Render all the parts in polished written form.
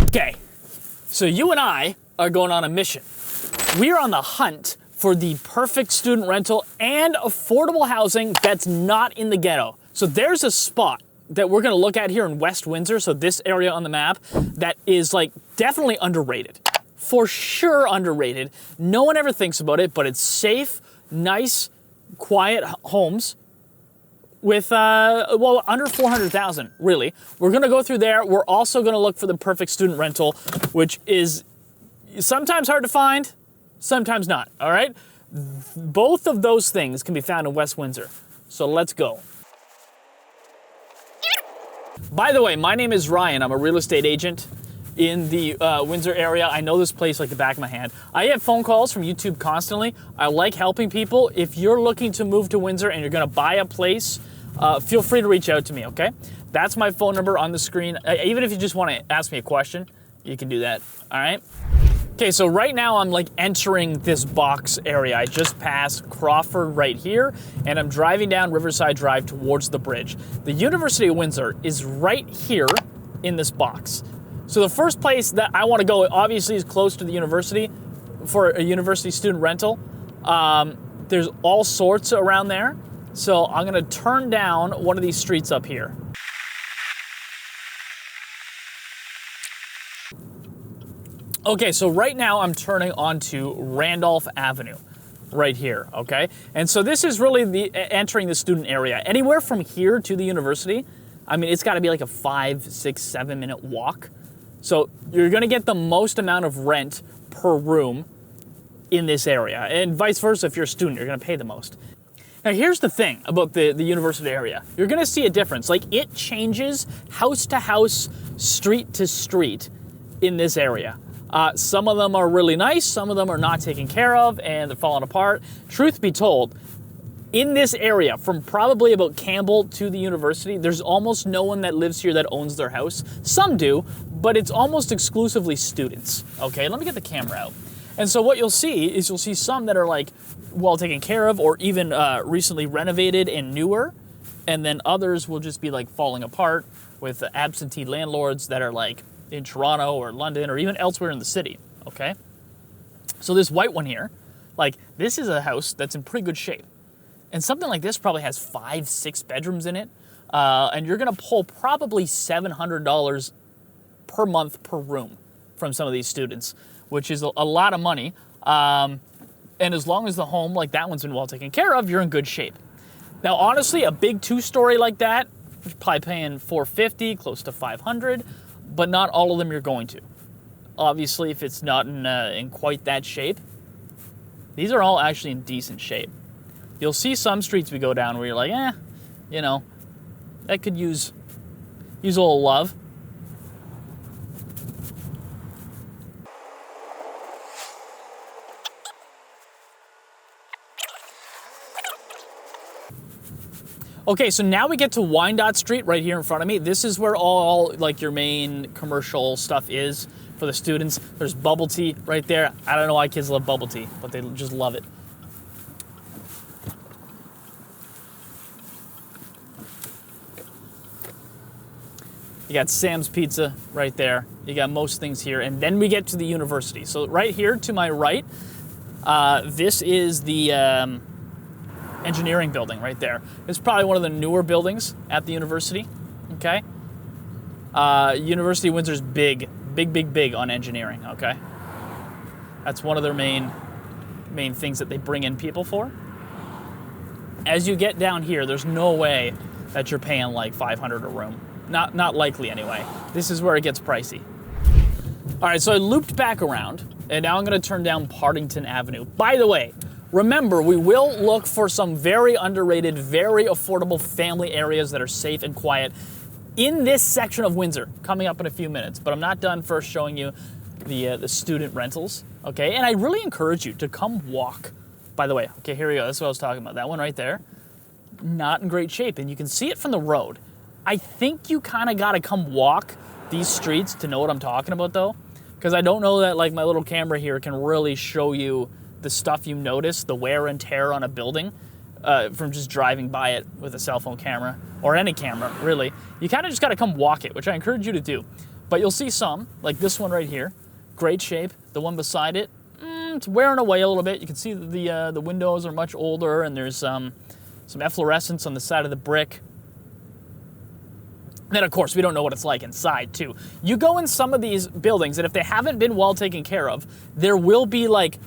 Okay, so you and I are going on a mission. We are on the hunt for the perfect student rental and affordable housing that's not in the ghetto. So there's a spot that we're gonna look at here in West Windsor, so this area on the map, that is like definitely underrated. For sure underrated. No one ever thinks about it, but it's safe, nice, quiet homes with, well, under 400,000, really. We're gonna go through there. We're also gonna look for the perfect student rental, which is sometimes hard to find, sometimes not, all right? Both of those things can be found in West Windsor. So let's go. By the way, my name is Ryan. I'm a real estate agent in the Windsor area. I know this place like the back of my hand. I have phone calls from YouTube constantly. I like helping people. If you're looking to move to Windsor and you're gonna buy a place, feel free to reach out to me, okay? That's my phone number on the screen. Even if you just wanna ask me a question, you can do that, all right? Okay, so right now I'm like entering this box area. I just passed Crawford right here, and I'm driving down Riverside Drive towards the bridge. The University of Windsor is right here in this box. So the first place that I want to go, obviously, is close to the university for a university student rental. There's all sorts around there. So I'm gonna turn down one of these streets up here. Okay, so right now I'm turning onto Randolph Avenue, right here, okay? And so this is really entering the student area. Anywhere from here to the university, I mean, it's gotta be like a 5, 6, 7 minute walk. So you're gonna get the most amount of rent per room in this area. And vice versa, if you're a student, you're gonna pay the most. Now here's the thing about the university area. You're gonna see a difference. Like, it changes house to house, street to street in this area. Some of them are really nice, some of them are not taken care of, and they're falling apart. Truth be told, in this area, from probably about Campbell to the university, there's almost no one that lives here that owns their house. Some do, but it's almost exclusively students. Okay, let me get the camera out. And so what you'll see is you'll see some that are like well taken care of, or even recently renovated and newer, and then others will just be like falling apart with absentee landlords that are like in Toronto or London or even elsewhere in the city, okay? So this white one here, like, this is a house that's in pretty good shape. And something like this probably has 5, 6 bedrooms in it, and you're gonna pull probably $700 per month per room from some of these students, which is a lot of money. And as long as the home, like that one's been well taken care of, you're in good shape. Now, honestly, a big 2-story like that, you're probably paying $450, close to $500, but not all of them you're going to. Obviously, if it's not in quite that shape, these are all actually in decent shape. You'll see some streets we go down where you're like, you know, that could use a little love. Okay, so now we get to Wyandotte Street right here in front of me. This is where all like your main commercial stuff is for the students. There's bubble tea right there. I don't know why kids love bubble tea, but they just love it. You got Sam's Pizza right there. You got most things here. And then we get to the university. So right here to my right, this is the engineering building right there. It's probably one of the newer buildings at the university, okay? University of Windsor's big on engineering, okay? That's one of their main things that they bring in people for. As you get down here, there's no way that you're paying like $500 a room. Not likely anyway. This is where it gets pricey. All right, so I looped back around, and now I'm gonna turn down Partington Avenue. By the way, remember, we will look for some very underrated, very affordable family areas that are safe and quiet in this section of Windsor, coming up in a few minutes. But I'm not done first showing you the student rentals, okay? And I really encourage you to come walk. By the way, okay, here we go. That's what I was talking about. That one right there, not in great shape, and you can see it from the road. I think you kind of got to come walk these streets to know what I'm talking about, though, because I don't know that like my little camera here can really show you the stuff you notice, the wear and tear on a building from just driving by it with a cell phone camera or any camera, really. You kind of just got to come walk it, which I encourage you to do. But you'll see some, like this one right here, great shape. The one beside it, it's wearing away a little bit. You can see the windows are much older, and there's some efflorescence on the side of the brick. Then, of course, we don't know what it's like inside, too. You go in some of these buildings, and if they haven't been well taken care of, there will be, like,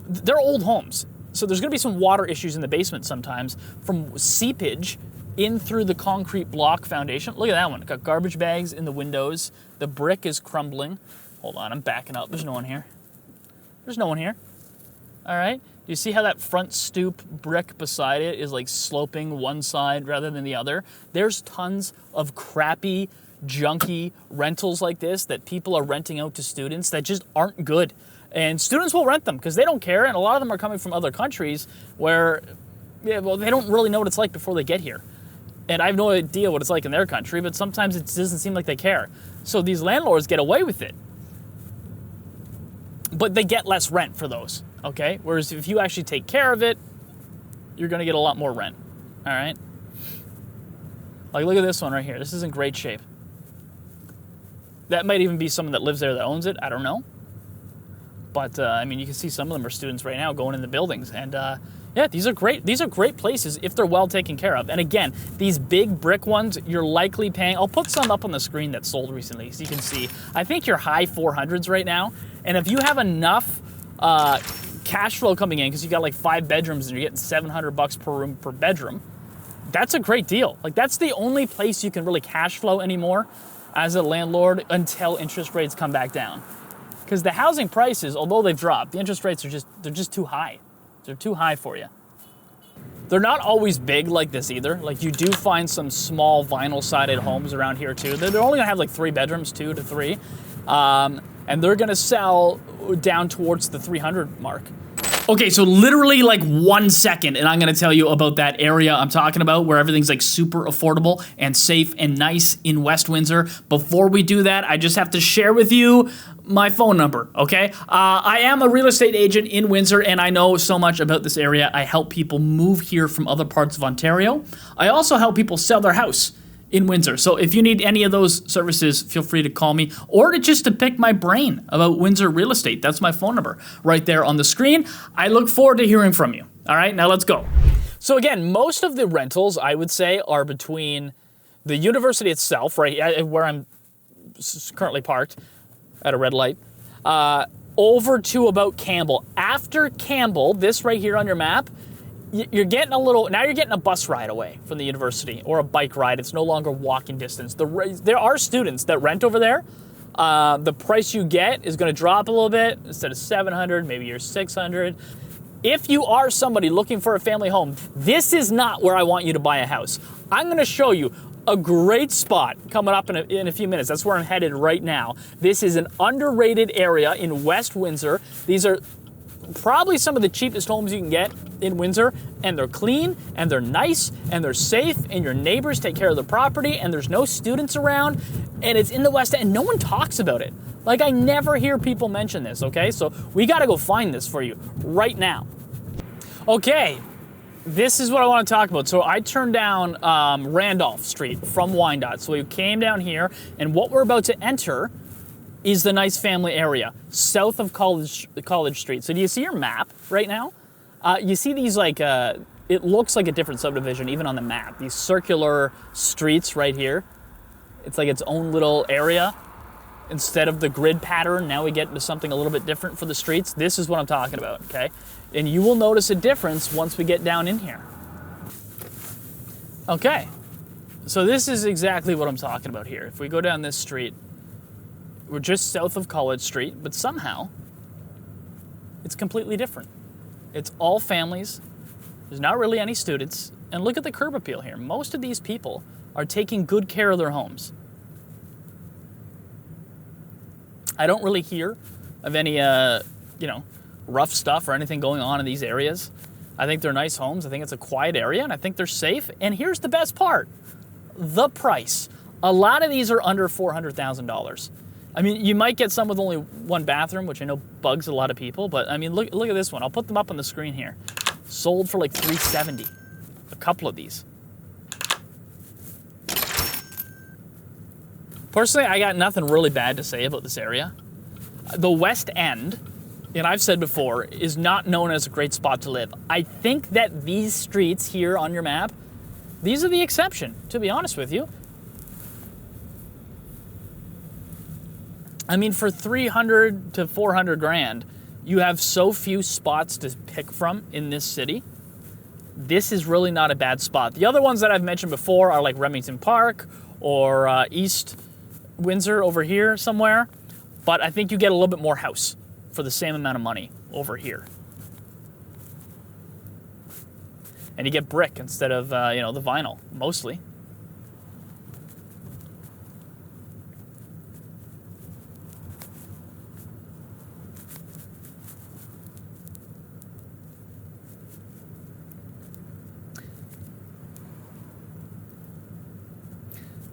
they're old homes. So there's going to be some water issues in the basement sometimes from seepage in through the concrete block foundation. Look at that one. Got garbage bags in the windows. The brick is crumbling. Hold on, I'm backing up. There's no one here. There's no one here. All right. Do you see how that front stoop brick beside it is like sloping one side rather than the other? There's tons of crappy, junky rentals like this that people are renting out to students that just aren't good. And students will rent them because they don't care, and a lot of them are coming from other countries where, yeah, well, they don't really know what it's like before they get here. And I have no idea what it's like in their country, but sometimes it doesn't seem like they care. So these landlords get away with it. But they get less rent for those, okay? Whereas if you actually take care of it, you're gonna get a lot more rent, all right? Like, look at this one right here. This is in great shape. That might even be someone that lives there that owns it, I don't know. But, I mean, you can see some of them are students right now going in the buildings. And, yeah, these are great. These are great places if they're well taken care of. And again, these big brick ones, you're likely paying. I'll put some up on the screen that sold recently so you can see. I think you're high 400s right now. And if you have enough cash flow coming in, because you got like 5 bedrooms and you're getting $700 per room per bedroom, that's a great deal. Like, that's the only place you can really cash flow anymore as a landlord until interest rates come back down. Because the housing prices, although they've dropped, the interest rates are they're just too high. They're too high for you. They're not always big like this either. Like, you do find some small vinyl-sided homes around here too. They're only gonna have like 3 bedrooms, 2 to 3. And they're gonna sell down towards the 300 mark. Okay, so literally like 1 second, and I'm gonna tell you about that area I'm talking about where everything's like super affordable and safe and nice in West Windsor. Before we do that, I just have to share with you my phone number, okay? I am a real estate agent in Windsor, and I know so much about this area. I help people move here from other parts of Ontario. I also help people sell their house in Windsor. So if you need any of those services, feel free to call me or just to pick my brain about Windsor real estate. That's my phone number right there on the screen. I look forward to hearing from you. All right, now let's go. So again, most of the rentals, I would say, are between the university itself, right where I'm currently parked at a red light, over to about Campbell. After Campbell, this right here on your map, you're getting a bus ride away from the university or a bike ride. It's no longer walking distance. There are students that rent over there. The price you get is going to drop a little bit. Instead of $700, maybe you're $600. If you are somebody looking for a family home, this is not where I want you to buy a house. I'm going to show you a great spot coming up in a few minutes. That's where I'm headed right now. This is an underrated area in West Windsor. These are probably some of the cheapest homes you can get in Windsor, and they're clean, and they're nice, and they're safe, and your neighbors take care of the property, and there's no students around, and it's in the West End, and no one talks about it. Like, I never hear people mention this, okay? So we gotta go find this for you right now. Okay, this is what I want to talk about. So I turned down Randolph Street from Wyandotte. So we came down here, and what we're about to enter is the nice family area south of College Street. So do you see your map right now? You see these like, it looks like a different subdivision even on the map. These circular streets right here. It's like its own little area. Instead of the grid pattern, now we get into something a little bit different for the streets. This is what I'm talking about, okay? And you will notice a difference once we get down in here. Okay, so this is exactly what I'm talking about here. If we go down this street, we're just south of College Street, but somehow it's completely different. It's all families. There's not really any students. And look at the curb appeal here. Most of these people are taking good care of their homes. I don't really hear of any, rough stuff or anything going on in these areas. I think they're nice homes. I think it's a quiet area, and I think they're safe. And here's the best part, the price. A lot of these are under $400,000. I mean, you might get some with only 1 bathroom, which I know bugs a lot of people, but I mean, look at this one. I'll put them up on the screen here. Sold for like $370, a couple of these. Personally, I got nothing really bad to say about this area. The West End, and I've said before, is not known as a great spot to live. I think that these streets here on your map, these are the exception, to be honest with you. I mean, for 300 to 400 grand, you have so few spots to pick from in this city. This is really not a bad spot. The other ones that I've mentioned before are like Remington Park or East Windsor over here somewhere. But I think you get a little bit more house for the same amount of money over here. And you get brick instead of, the vinyl, mostly.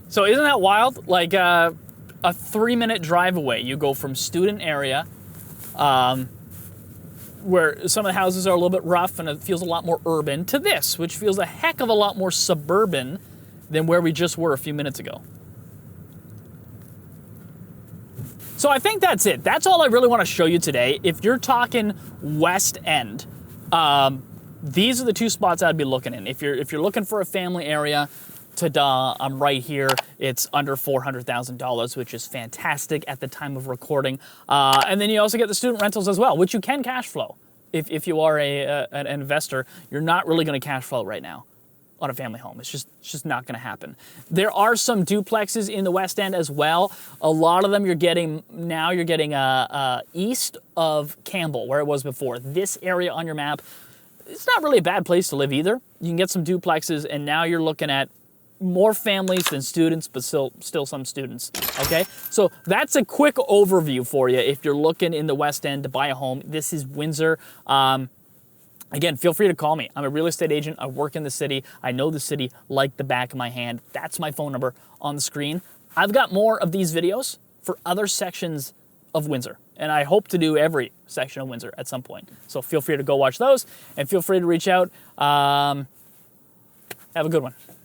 So isn't that wild? Like a 3-minute drive away, you go from student area, where some of the houses are a little bit rough and it feels a lot more urban, to this, which feels a heck of a lot more suburban than where we just were a few minutes ago. So I think that's it. That's all I really want to show you today. If you're talking West End, these are the two spots I'd be looking in. If you're looking for a family area, ta-da, I'm right here. It's under $400,000, which is fantastic at the time of recording. And then you also get the student rentals as well, which you can cash flow. If you are an investor, you're not really going to cash flow right now on a family home. It's just not going to happen. There are some duplexes in the West End as well. A lot of them you're getting east of Campbell, where it was before. This area on your map, it's not really a bad place to live either. You can get some duplexes, and now you're looking at more families than students, but still some students, okay? So that's a quick overview for you if you're looking in the West End to buy a home. This is Windsor. Again, feel free to call me. I'm a real estate agent. I work in the city. I know the city like the back of my hand. That's my phone number on the screen. I've got more of these videos for other sections of Windsor, and I hope to do every section of Windsor at some point. So feel free to go watch those, and feel free to reach out. Have a good one.